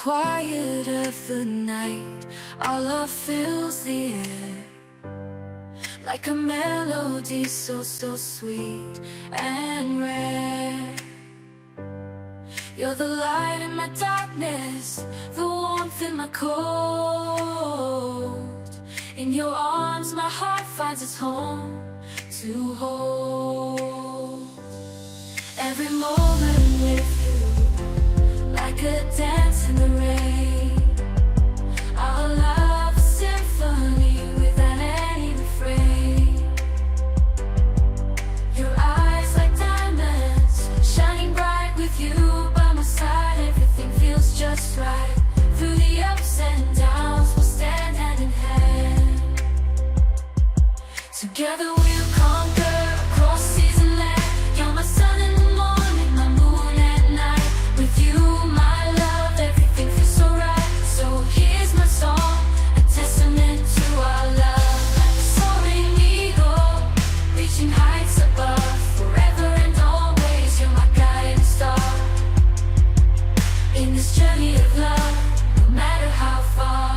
quiet of the night, our love fills the air like a melody so sweet and rare. You're the light in my darkness, the warmth in my cold. In your arms my heart finds its home to hold. Every moment with you, like a dance in the rain. Our love a symphony without any refrain. Your eyes like diamonds, shining bright with you by my side. Everything feels just right. Through the ups and downs, we'll stand hand in hand. Together we'll conquer across seas and land. You're my sun in the morning, my moon at night. With you, my love, everything feels so right. So here's my song, a testament to our love. Like a soaring eagle, reaching heights above. Forever and always, you're my guiding star. In this journey of love, no matter how far.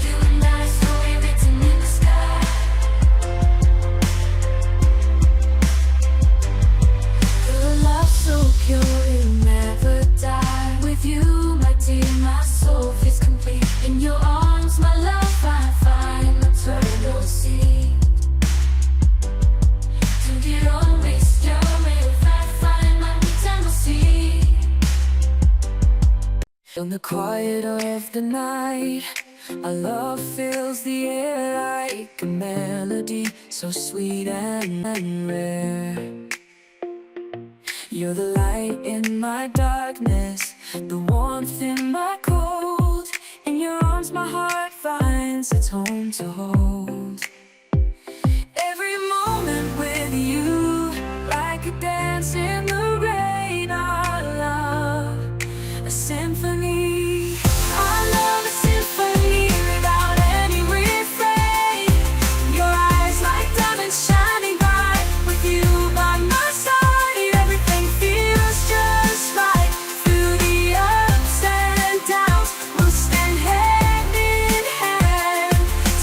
You and I, story written in the sky. Your love so pure, it'll never die. With you, my dear, my soul feels complete. In your arms, my love, I find eternal sea. Du dir always gör mig find my eternal sea. In the quiet of the night, our love fills the air like a melody so sweet and rare. You're the light in my darkness, the warmth in my cold. In your arms my heart finds its home to hold. Every moment with you, like a dance in the rain. Our love, a symphony. Our love, a symphony without any refrain. Your eyes like diamonds shining bright. With you by my side, everything feels just right. Through the ups and downs, we'll stand hand in hand.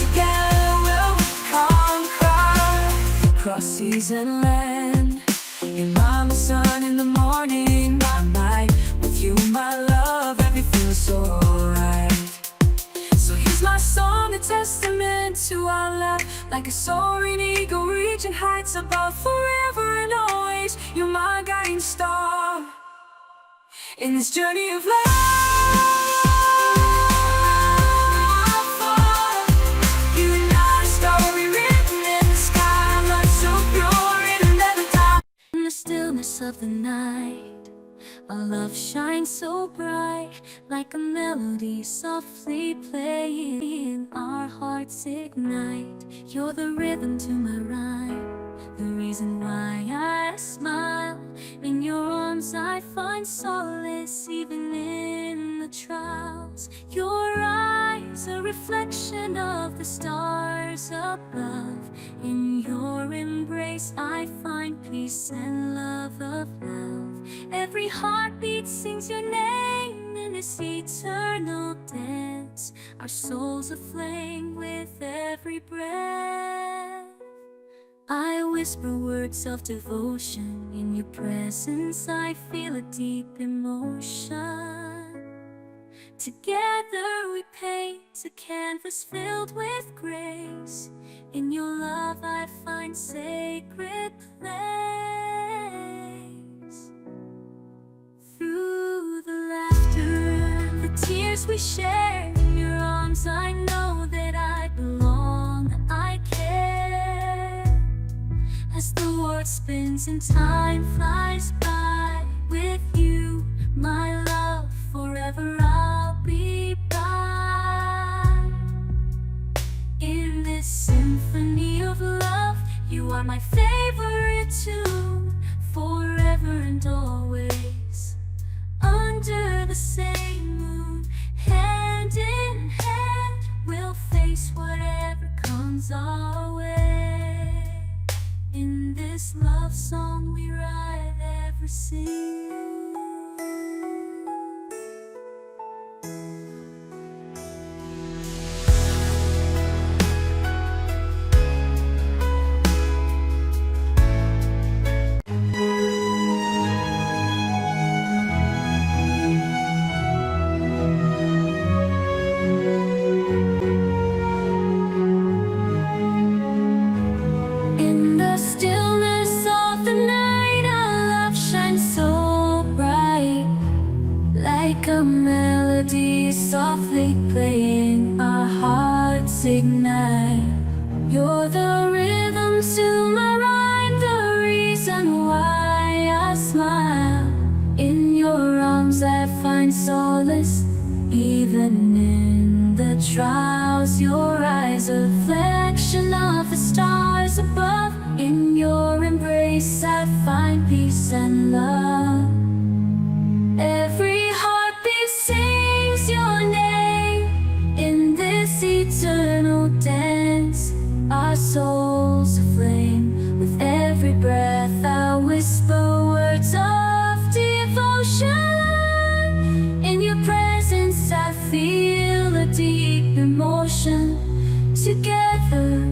Together we'll conquer across seas and land. You're my sun in the morning, my night. With you, my love, everything feels so right. So here's my song, a testament to our love. Like a soaring eagle, reaching heights above. Forever and always, you're my guiding star. In this journey of love, you and I, story written in the sky. Love so pure, it'll never die. In the stillness of the night, our love shines so bright, like a melody softly playing. Our hearts ignite. You're the rhythm to my rhyme, the reason why I smile. In your arms I find solace, even in the trials. Your eyes, a reflection of the stars above. In your embrace I find peace and love of love. Every heartbeat sings your name in this eternal dance. Our souls aflame with every breath. I whisper words of devotion. In your presence I feel a deep emotion. Together we paint a canvas filled with grace. In your love I find sacred place. Through the laughter, the tears we share, in your arms I know that I belong, I care. As the world spins and time flies by, with you, my love, forever I'll be by. In this symphony of love, you are my favorite tune, forever and always. Under the same moon, hand in hand, we'll face whatever comes our way. In this love song we write every sing. In the stillness of the night, our love shines so bright, like a melody softly playing, our hearts ignite. You're the rhythm to my rhyme, the reason why I smile. In your arms I find solace, even in the trials. Your eyes a reflection of the stars above. In your embrace I find peace and love. Every heartbeat sings your name in this eternal dance. Our souls aflame, with every breath I whisper words of devotion. In your presence I feel a deep emotion. Together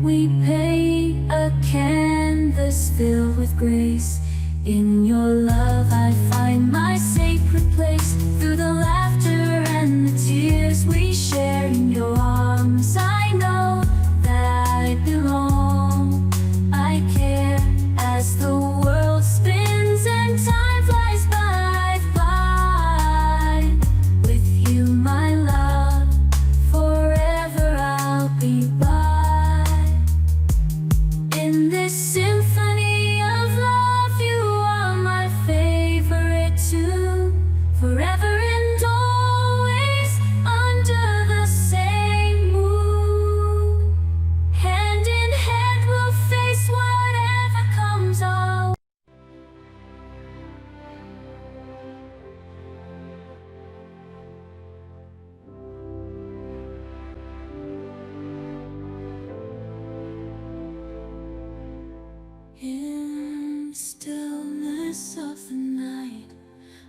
we paint a canvas filled with grace. In your love I find my sacred place. Through the laughter and the tears we share, in your arms I know that I belong. I care as the world spins and time flies by. With you, my love, forever I'll be by. In this symphony of love, you are my favorite tune. Forever and always under the same moon. Hand in hand we'll face whatever comes our way. In the stillness of the night,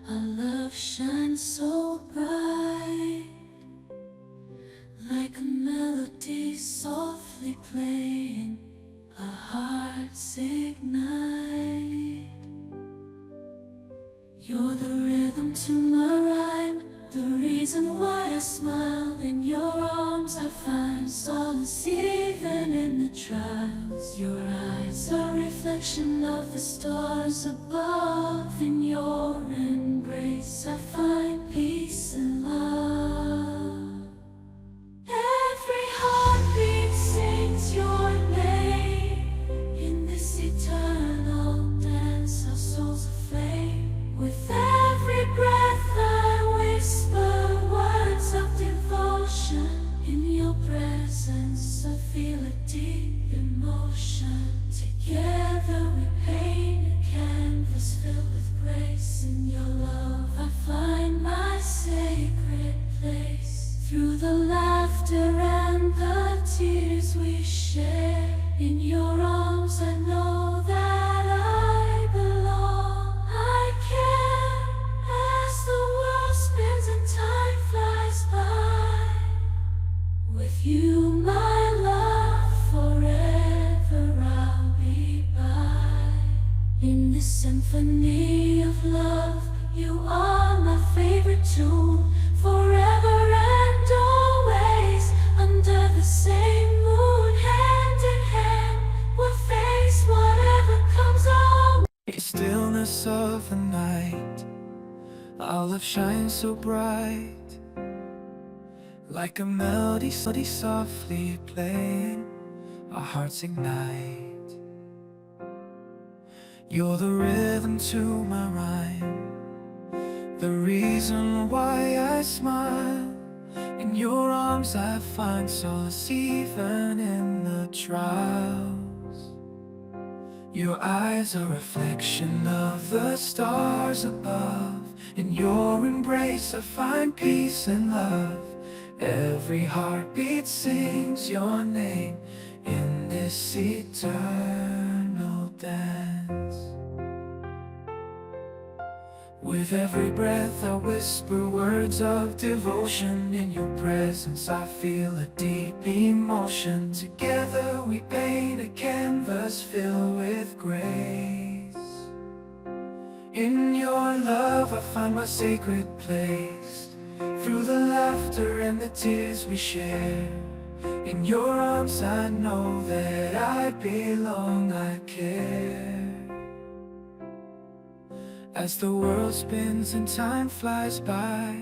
our love shines so bright, like a melody softly playing, our hearts ignite. You're the rhythm to my rhyme, the reason why I smile. In your arms I find solace, even in the trials. Your eyes are a reflection of the stars above. In your embrace I find peace and love. Every heartbeat sings your name in this eternal dance. Our souls aflame, with every breath I whisper words of devotion. In your presence I feel a deep emotion. Together we paint a canvas filled with grace. In your love I find my sacred place. Through the laughter and the tears we share, in your arms I know that I belong. I care as the world spins and time flies by. With you, my love, forever I'll be by. In this symphony of love, you are my favorite tune. Forever and always under the same moon. Hand in hand we'll face whatever comes our way. In the stillness of the night, our love shines so bright, like a melody softly playing, our hearts ignite. You're the rhythm to my rhyme, the reason why I smile. In your arms I find solace, even in the trials. Your eyes a reflection of the stars above. In your embrace I find peace and love. Every heartbeat sings your name in this eternal dance. With every breath I whisper words of devotion. In your presence I feel a deep emotion. Together we paint a canvas filled with grace. In your love I find my sacred place. Through the laughter and the tears we share, in your arms I know that I belong, I care. As the world spins and time flies by,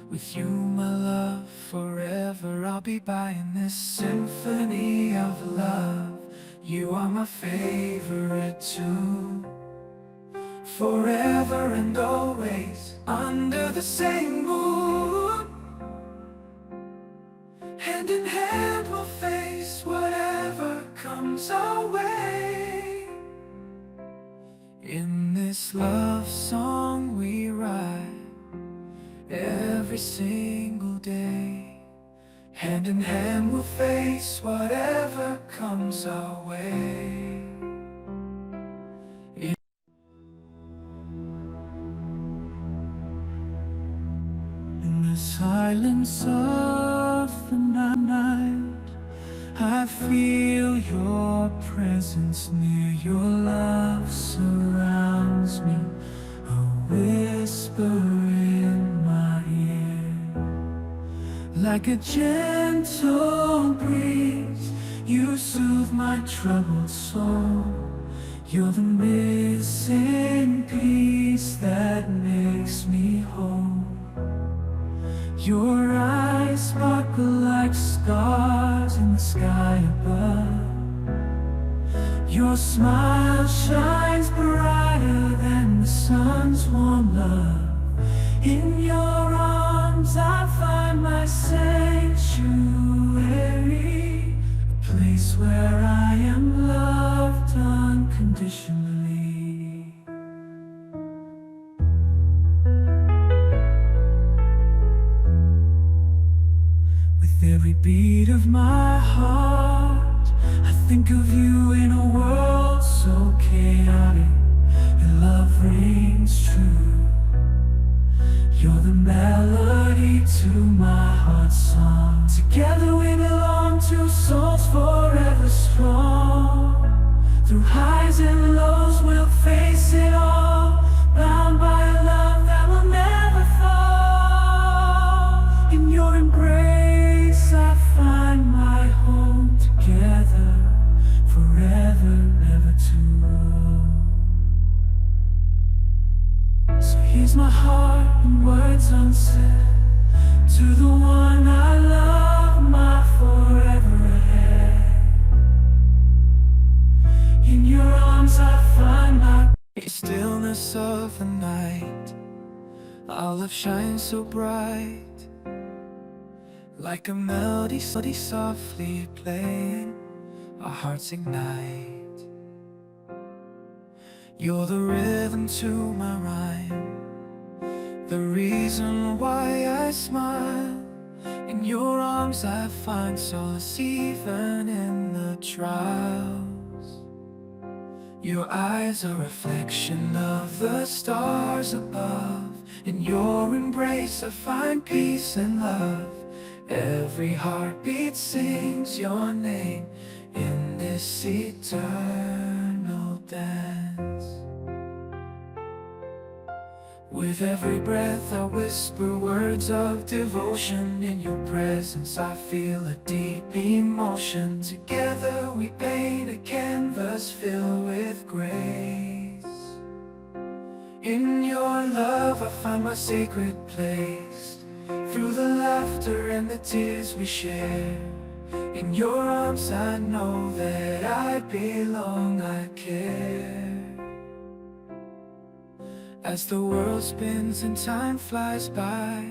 with you my love, forever I'll be by in this symphony of love. You are my favorite tune. Forever and always, under the same moon, hand in hand we'll face whatever comes our way. In this love song we write every single day. Hand in hand we'll face whatever comes our way. In the silence of the night, I feel your presence near. Your love surrounds me, a whisper in my ear. Like a gentle breeze, you soothe my troubled soul. You're the missing piece that makes me whole. Your eyes sparkle like stars in the sky above. Your smile shines brighter than the sun's warm love. In your arms I find my sanctuary, a place where I am loved unconditionally. With every beat of my heart, I think of you in a world so chaotic. Your love rings true. You're the melody to my heart's song. Together we belong, two souls forever strong. Through highs and lows we'll face it all, bound by a love that will never fall. In your embrace I find my home. Together forever, never to roam. So here's my heart in words unsaid, to the one I love, my forever ahead. In your arms I find my stillness of the night. Our love shines so bright, like a melody softly playing. Our hearts ignite. You're the rhythm to my rhyme, the reason why I smile. In your arms I find solace even in the trials. Your eyes a reflection of the stars above. In your embrace I find peace and love. Every heartbeat sings your name in this eternal dance. With every breath I whisper words of devotion. In your presence I feel a deep emotion. Together we paint a canvas filled with grace. In your love I find my sacred place. Through the laughter and the tears we share, in your arms I know that I belong, I care. As the world spins and time flies by,